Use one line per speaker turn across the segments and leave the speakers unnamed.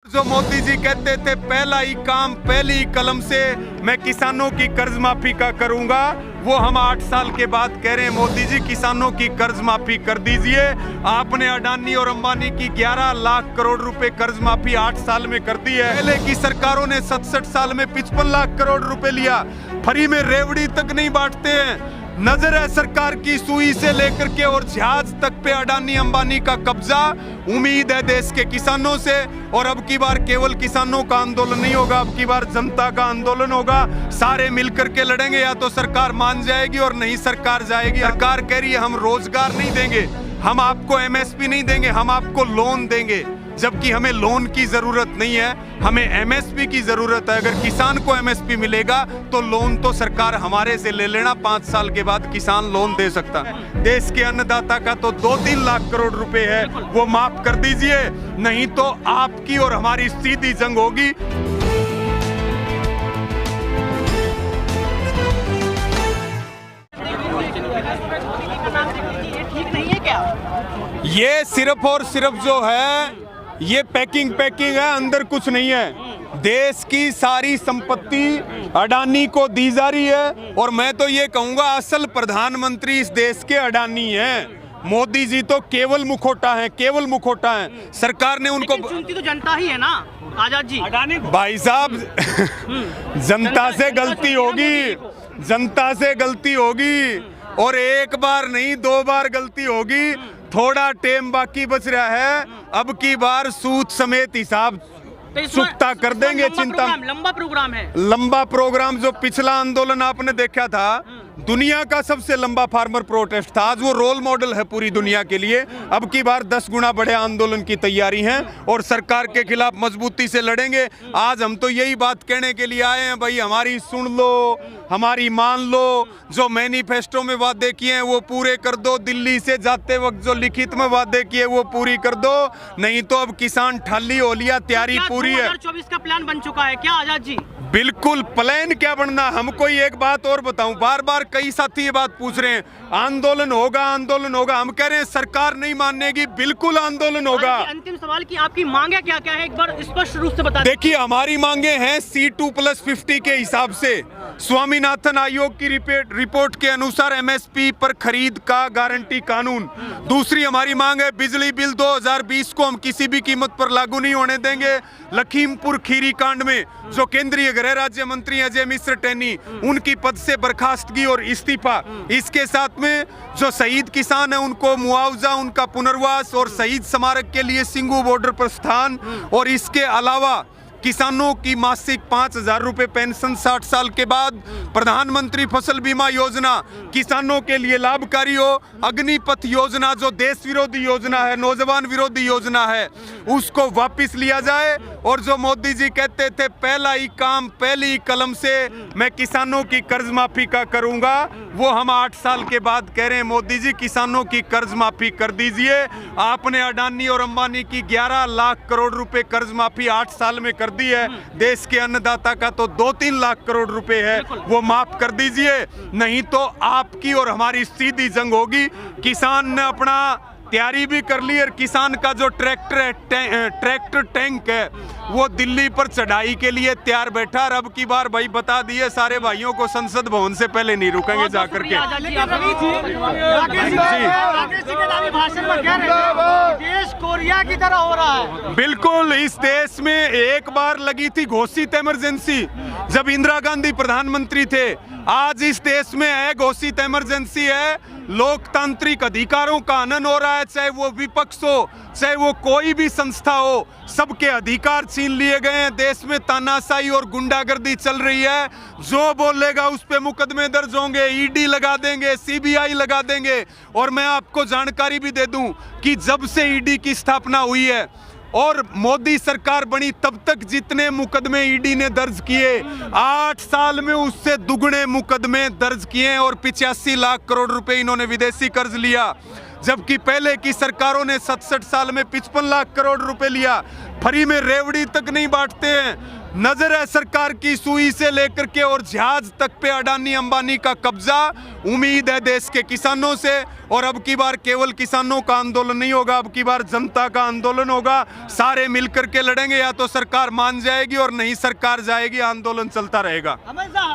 जो मोदी जी कहते थे पहला ही काम पहली ही कलम से मैं किसानों की कर्ज माफी का करूंगा, वो हम 8 साल के बाद कह रहे हैं मोदी जी किसानों की कर्ज माफी कर दीजिए। आपने अडानी और अंबानी की 11 लाख करोड़ रुपए कर्ज माफी 8 साल में कर दी है। पहले की सरकारों ने 67 साल में 55 लाख करोड़ रुपए लिया, फ्री में रेवड़ी तक नहीं बांटते हैं। नजर है सरकार की सुई से लेकर के और जहाज तक पे अडानी अंबानी का कब्जा। उम्मीद है देश के किसानों से, और अब की बार केवल किसानों का आंदोलन नहीं होगा, अब की बार जनता का आंदोलन होगा। सारे मिलकर के लड़ेंगे, या तो सरकार मान जाएगी और नहीं सरकार जाएगी। सरकार कह रही है हम रोजगार नहीं देंगे, हम आपको एमएसपी नहीं देंगे, हम आपको लोन देंगे, जबकि हमें लोन की जरूरत नहीं है, हमें एमएसपी की जरूरत है। अगर किसान को एमएसपी मिलेगा तो लोन तो सरकार हमारे से ले लेना, 5 साल के बाद किसान लोन दे सकता है। देश के अन्नदाता का तो 2-3 लाख करोड़ रुपए है, वो माफ कर दीजिए, नहीं तो आपकी और हमारी सीधी जंग होगी।
ठीक नहीं है क्या?
ये सिर्फ और सिर्फ जो है ये पैकिंग है, अंदर कुछ नहीं है। देश की सारी संपत्ति अडानी को दी जा रही है, और मैं तो ये कहूंगा असल प्रधानमंत्री इस देश के अडानी हैं। मोदी जी तो केवल मुखौटा है, केवल मुखौटा है। सरकार ने उनको
चुनती तो जनता ही है ना आजाद जी।
भाई साहब जनता से गलती होगी, जनता से गलती होगी, और एक बार नहीं 2 बार गलती होगी। थोड़ा टाइम बाकी बच रहा है, अब की बार सूद समेत हिसाब चुकता कर देंगे। चिंता
लंबा प्रोग्राम है,
लंबा प्रोग्राम। जो पिछला आंदोलन आपने देखा था, दुनिया का सबसे लंबा फार्मर प्रोटेस्ट था, आज वो रोल मॉडल है पूरी दुनिया के लिए। अब की बार 10 गुना बड़े आंदोलन की तैयारी है, और सरकार के खिलाफ मजबूती से लड़ेंगे। आज हम तो यही बात कहने के लिए आए हैं, भाई हमारी सुन लो, हमारी मान लो, जो मैनिफेस्टो में वादे किए हैं वो पूरे कर दो, दिल्ली से जाते वक्त जो लिखित में वादे किए वो पूरी कर दो, नहीं तो अब किसान ठाली हो लिया, तैयारी पूरी है।
2024 का प्लान बन चुका है क्या आजाद जी?
बिल्कुल, प्लान क्या बनना। हमको एक बात और बताऊं, बार बार कई साथी ये बात पूछ रहे हैं आंदोलन होगा, आंदोलन होगा। हम कह रहे हैं सरकार नहीं मानेगी, बिल्कुल आंदोलन होगा।
अंतिम सवाल की आपकी मांगे क्या क्या है, एक बार स्पष्ट रूप से बता।
देखिए हमारी मांगे हैं C2+50 के हिसाब से। स्वामीनाथन आयोग की रिपोर्ट के अनुसार एमएसपी पर खरीद का गारंटी कानून। दूसरी हमारी मांग है बिजली बिल 2020 को हम किसी भी कीमत पर लागू नहीं होने देंगे। लखीमपुर खीरी कांड में जो केंद्रीय गृह राज्य मंत्री अजय मिश्र टेनी, उनकी पद से बर्खास्तगी और इस्तीफा। इसके साथ में जो शहीद किसान है उनको मुआवजा, उनका पुनर्वास, और शहीद स्मारक के लिए सिंगू बॉर्डर पर स्थान, और इसके अलावा किसानों की मासिक 5,000 रुपए पेंशन 60 साल के बाद। प्रधानमंत्री फसल बीमा योजना किसानों के लिए लाभकारी हो। अग्निपथ योजना जो देश विरोधी योजना है, नौजवान विरोधी योजना है, उसको वापस लिया जाए। और जो मोदी जी कहते थे पहला ही काम पहली ही कलम से मैं किसानों की कर्ज माफी का करूंगा, वो हम 8 साल के बाद कह रहे हैं मोदी जी किसानों की कर्ज माफी कर दीजिए। आपने अडानी और अंबानी की 11 लाख करोड़ रुपए कर्ज माफी 8 साल में दी है। देश के अन्नदाता का तो 2-3 लाख करोड़ रुपए है, वो माफ कर दीजिए, नहीं तो आपकी और हमारी सीधी जंग होगी। किसान ने अपना तैयारी भी कर ली, और किसान का जो ट्रैक्टर टैंक है वो दिल्ली पर चढ़ाई के लिए तैयार बैठा। और अब की बार भाई बता दिए सारे भाइयों को, संसद भवन से पहले नहीं रुकेंगे जाकर के।
देश कोरिया की तरह हो रहा है।
बिल्कुल, इस देश में एक बार लगी थी घोषित इमरजेंसी जब इंदिरा गांधी प्रधानमंत्री थे। आज इस देश में है घोषित इमरजेंसी है, लोकतांत्रिक अधिकारों का हनन हो रहा है, चाहे वो विपक्ष हो, चाहे वो कोई भी संस्था हो, सबके अधिकार छीन लिए गए हैं। देश में तानाशाही और गुंडागर्दी चल रही है, जो बोलेगा उस पे मुकदमे दर्ज होंगे, ईडी लगा देंगे, सीबीआई लगा देंगे। और मैं आपको जानकारी भी दे दूं कि जब से ईडी की स्थापना हुई है और मोदी सरकार बनी, तब तक जितने मुकदमे ईडी ने दर्ज किए 8 साल में उससे दुगने मुकदमे दर्ज किए, और 85 लाख करोड़ रुपए इन्होंने विदेशी कर्ज लिया। जबकि पहले की सरकारों ने 67 साल में 55 लाख करोड़ रुपए लिया, फ्री में रेवड़ी तक नहीं बांटते हैं। नजर है सरकार की सुई से लेकर के और जहाज तक पे अडानी अंबानी का कब्जा। उम्मीद है देश के किसानों से, और अब की बार केवल किसानों का आंदोलन नहीं होगा, अब की बार जनता का आंदोलन होगा। सारे मिलकर के लड़ेंगे, या तो सरकार मान जाएगी और नहीं सरकार जाएगी, आंदोलन चलता रहेगा।
हमेशा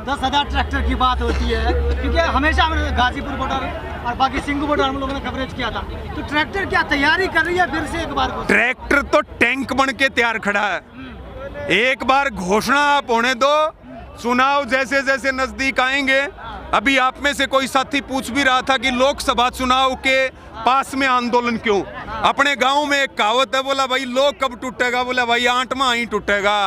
10,000 ट्रैक्टर की बात होती है, क्योंकि हमेशा हमने गाजीपुर बॉर्डर और बाकी सिंघू बॉर्डर हम लोगों ने कवरेज किया था। तो ट्रैक्टर क्या तैयारी कर रही है फिर से एक बार को?
ट्रैक्टर तो टैंक बन के तैयार खड़ा है। एक बार घोषणा आप होने दो, चुनाव जैसे जैसे नजदीक आएंगे। अभी आप में से कोई साथी पूछ भी रहा था कि लोकसभा चुनाव के पास में आंदोलन क्यों। अपने गांव में एक कहावत है, बोला भाई लोग कब टूटेगा, बोला भाई आंटमा ही टूटेगा।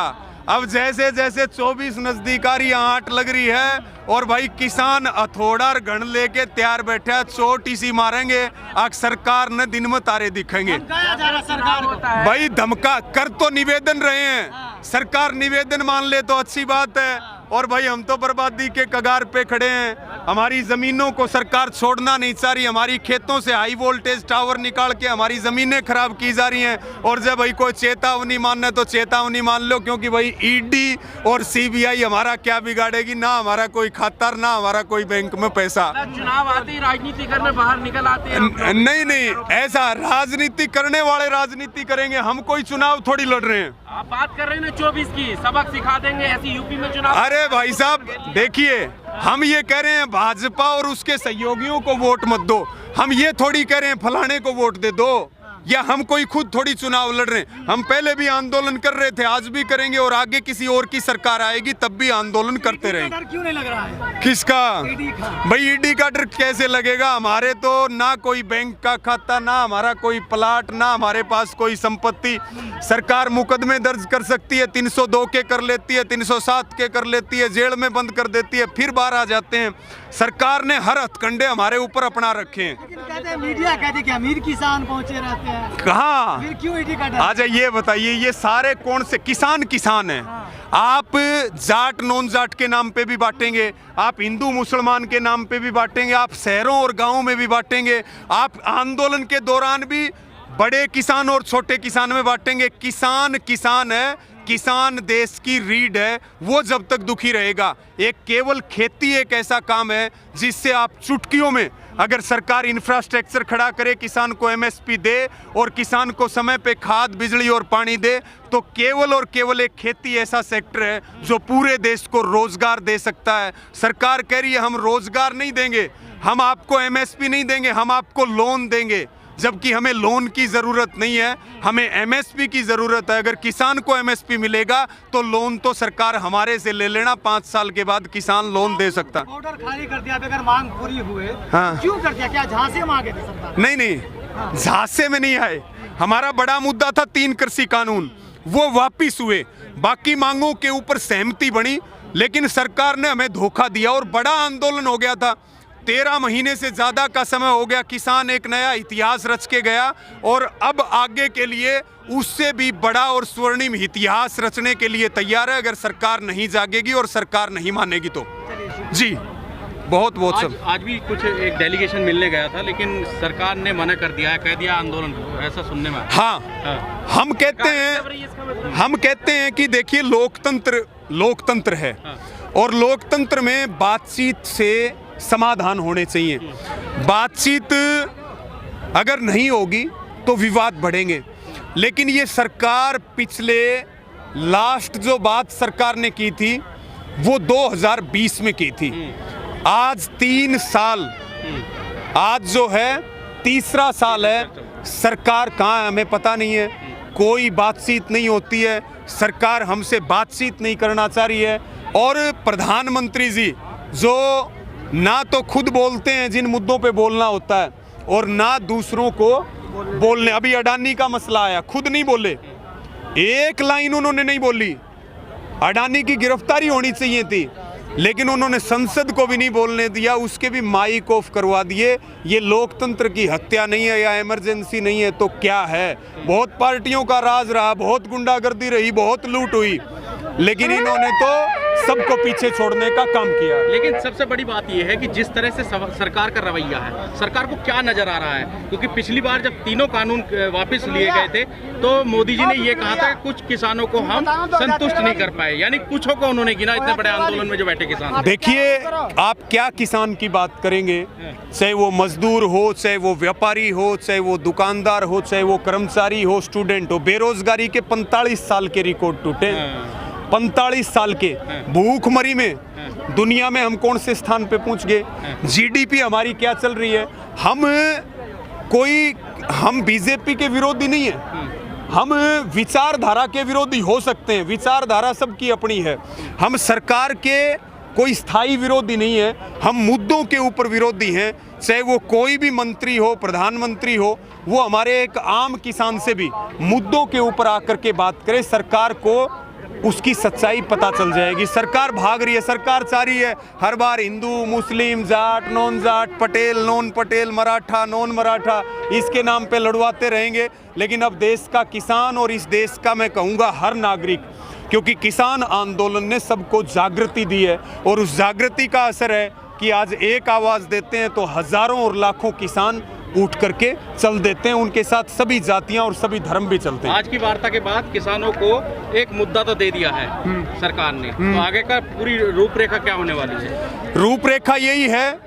अब जैसे जैसे 24 नजदीक आ रही, आंट लग रही है, और भाई किसान हथौड़ा और गण लेके तैयार बैठे हैं, चोट इसी मारेंगे। आज सरकार ने दिन में तारे दिखेंगे।
सरकार को
भाई धमका कर तो निवेदन रहे हैं, सरकार निवेदन मान ले तो अच्छी बात है। और भाई हम तो बर्बादी के कगार पे खड़े हैं। हमारी जमीनों को सरकार छोड़ना नहीं चाह रही, हमारी खेतों से हाई वोल्टेज टावर निकाल के हमारी जमीनें खराब की जा रही हैं। और जब भाई कोई चेतावनी मानना तो चेतावनी मान लो, क्योंकि भाई ईडी और सीबीआई हमारा क्या बिगाड़ेगी, ना हमारा कोई खाता, ना हमारा कोई बैंक में पैसा।
चुनाव आते ही राजनीति करने बाहर निकल आते हैं।
नहीं, ऐसा राजनीति करने वाले राजनीति करेंगे, हम कोई चुनाव थोड़ी लड़ रहे हैं।
आप बात कर रहे हैं ना 24 की, सबक सिखा देंगे ऐसी यूपी में चुनाव।
अरे भाई साहब देखिए, हम ये कह रहे हैं भाजपा और उसके सहयोगियों को वोट मत दो, हम ये थोड़ी कह रहे हैं फलाने को वोट दे दो, या हम कोई खुद थोड़ी चुनाव लड़ रहे हैं। हम पहले भी आंदोलन कर रहे थे, आज भी करेंगे, और आगे किसी और की सरकार आएगी तब भी आंदोलन करते रहेंगे।
डर क्यों नहीं लग रहा है?
किसका?
ईडी का।
भाई ईडी का डर कैसे लगेगा? हमारे तो ना कोई बैंक का खाता, ना हमारा कोई प्लाट, ना हमारे पास कोई संपत्ति। सरकार मुकदमे दर्ज कर सकती है, 302 के कर लेती है, 307 के कर लेती है, जेल में बंद कर देती है, फिर बाहर आ जाते हैं। सरकार ने हर हथकंडे हमारे ऊपर अपना रखे हैं।
लेकिन कहते हैं मीडिया कहते कि अमीर किसान पहुंचे रहते हैं,
कहाँ?
फिर क्यों ईडी का डर?
अच्छा ये बताइए, ये सारे कौन से किसान हैं? आप जाट नॉन जाट के नाम पे भी बांटेंगे, आप हिंदू मुसलमान के नाम पे भी बांटेंगे, आप शहरों और गांवों में भी बांटेंगे, आप आंदोलन के दौरान भी बड़े किसान और छोटे किसान में बांटेंगे। किसान है, किसान देश की रीढ़ है, वो जब तक दुखी रहेगा। एक केवल खेती एक ऐसा काम है जिससे आप चुटकियों में, अगर सरकार इंफ्रास्ट्रक्चर खड़ा करे, किसान को एमएसपी दे और किसान को समय पे खाद, बिजली और पानी दे, तो केवल और केवल एक खेती ऐसा सेक्टर है जो पूरे देश को रोजगार दे सकता है। सरकार कह रही है हम रोजगार नहीं देंगे, हम आपको एमएसपी नहीं देंगे, हम आपको लोन देंगे, जबकि हमें लोन की जरूरत नहीं है, हमें एमएसपी की जरूरत है। अगर किसान को एमएसपी मिलेगा तो लोन तो सरकार हमारे से ले लेना, 5 साल के बाद किसान लोन दे सकता।
ऑर्डर खाली कर दिया अगर मांग पूरी हुए।
हाँ।
क्यों कर दिया? क्या झांसे मांगे थे सरकार?
नहीं, झांसे में नहीं आए। हमारा बड़ा मुद्दा था 3 कृषि कानून, वो वापिस हुए। बाकी मांगों के ऊपर सहमति बनी, लेकिन सरकार ने हमें धोखा दिया और बड़ा आंदोलन हो गया था। 13 महीने से ज़्यादा का समय हो गया, किसान एक नया इतिहास रच के गया, और अब आगे के लिए उससे भी बड़ा और स्वर्णिम इतिहास रचने के लिए तैयार है, अगर सरकार नहीं जागेगी और सरकार नहीं मानेगी तो। जी बहुत सब।
आज भी कुछ एक डेलीगेशन मिलने गया था, लेकिन सरकार ने मना कर दिया है, कह दिया आंदोलन को, ऐसा सुनने में।
हाँ, हम कहते हैं कि देखिए लोकतंत्र है, और लोकतंत्र में बातचीत से समाधान होने चाहिए। बातचीत अगर नहीं होगी तो विवाद बढ़ेंगे। लेकिन ये सरकार पिछले लास्ट जो बात सरकार ने की थी वो 2020 में की थी। आज 3 साल, आज जो है तीसरा साल है, सरकार कहाँ है हमें पता नहीं है, कोई बातचीत नहीं होती है, सरकार हमसे बातचीत नहीं करना चाह रही है। और प्रधानमंत्री जी जो ना तो खुद बोलते हैं जिन मुद्दों पे बोलना होता है, और ना दूसरों को बोलने। अभी अडानी का मसला आया, खुद नहीं बोले, एक लाइन उन्होंने नहीं बोली। अडानी की गिरफ्तारी होनी चाहिए थी, लेकिन उन्होंने संसद को भी नहीं बोलने दिया, उसके भी माइक ऑफ करवा दिए। ये लोकतंत्र की हत्या नहीं है या इमरजेंसी नहीं है तो क्या है? बहुत पार्टियों का राज रहा, बहुत गुंडागर्दी रही, बहुत लूट हुई, लेकिन इन्होंने तो सबको पीछे छोड़ने का काम किया है।
लेकिन सबसे बड़ी बात यह है कि जिस तरह से सरकार का रवैया है, सरकार को क्या नजर आ रहा है, क्योंकि पिछली बार जब तीनों कानून वापस लिए गए थे तो मोदी जी ने ये कहा था कि कुछ किसानों को हम संतुष्ट नहीं कर पाए, यानी कुछों को उन्होंने गिना इतने बड़े आंदोलन में जो बैठे किसान।
देखिए, आप क्या किसान की बात करेंगे, चाहे वो मजदूर हो, चाहे वो व्यापारी हो, चाहे वो दुकानदार हो, चाहे वो कर्मचारी हो, स्टूडेंट हो, बेरोजगारी के 45 साल के रिकॉर्ड टूटे, 45 साल के। भूखमरी में दुनिया में हम कौन से स्थान पे पहुंच गए, जीडीपी हमारी क्या चल रही है। हम बीजेपी के विरोधी नहीं है, हम विचारधारा के विरोधी हो सकते हैं, विचारधारा सबकी अपनी है। हम सरकार के कोई स्थायी विरोधी नहीं है, हम मुद्दों के ऊपर विरोधी हैं। चाहे वो कोई भी मंत्री हो, प्रधानमंत्री हो, वो हमारे एक आम किसान से भी मुद्दों के ऊपर आकर के बात करे, सरकार को उसकी सच्चाई पता चल जाएगी। सरकार भाग रही है, सरकार चाह रही है हर बार Hindu Muslim, Jat non Jat, Patel non Patel, Maratha non Maratha, इसके नाम पे लड़वाते रहेंगे। लेकिन अब देश का किसान और इस देश का मैं कहूँगा हर नागरिक, क्योंकि किसान आंदोलन ने सबको जागृति दी है और उस जागृति का असर है कि आज एक आवाज़ देते हैं तो हजारों और लाखों किसान उठ करके चल देते हैं, उनके साथ सभी जातियां और सभी धर्म भी चलते हैं।
आज की वार्ता के बाद किसानों को एक मुद्दा तो दे दिया है सरकार ने, तो आगे का पूरी रूपरेखा क्या होने वाली है?
रूपरेखा यही है,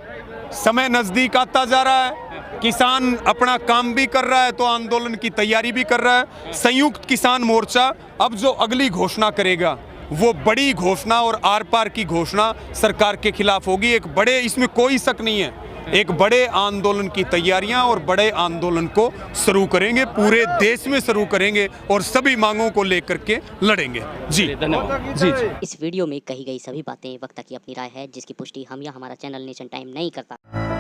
समय नजदीक आता जा रहा है, किसान अपना काम भी कर रहा है तो आंदोलन की तैयारी भी कर रहा है। संयुक्त किसान मोर्चा अब जो अगली घोषणा करेगा वो बड़ी घोषणा और आर पार की घोषणा सरकार के खिलाफ होगी। एक बड़े, इसमें कोई शक नहीं है, एक बड़े आंदोलन की तैयारियां और बड़े आंदोलन को शुरू करेंगे, पूरे देश में शुरू करेंगे और सभी मांगों को लेकर के लड़ेंगे। जी
धन्यवाद।
जी।
इस वीडियो में कही गई सभी बातें वक्ता की अपनी राय है, जिसकी पुष्टि हम या हमारा चैनल नेशन टाइम नहीं करता।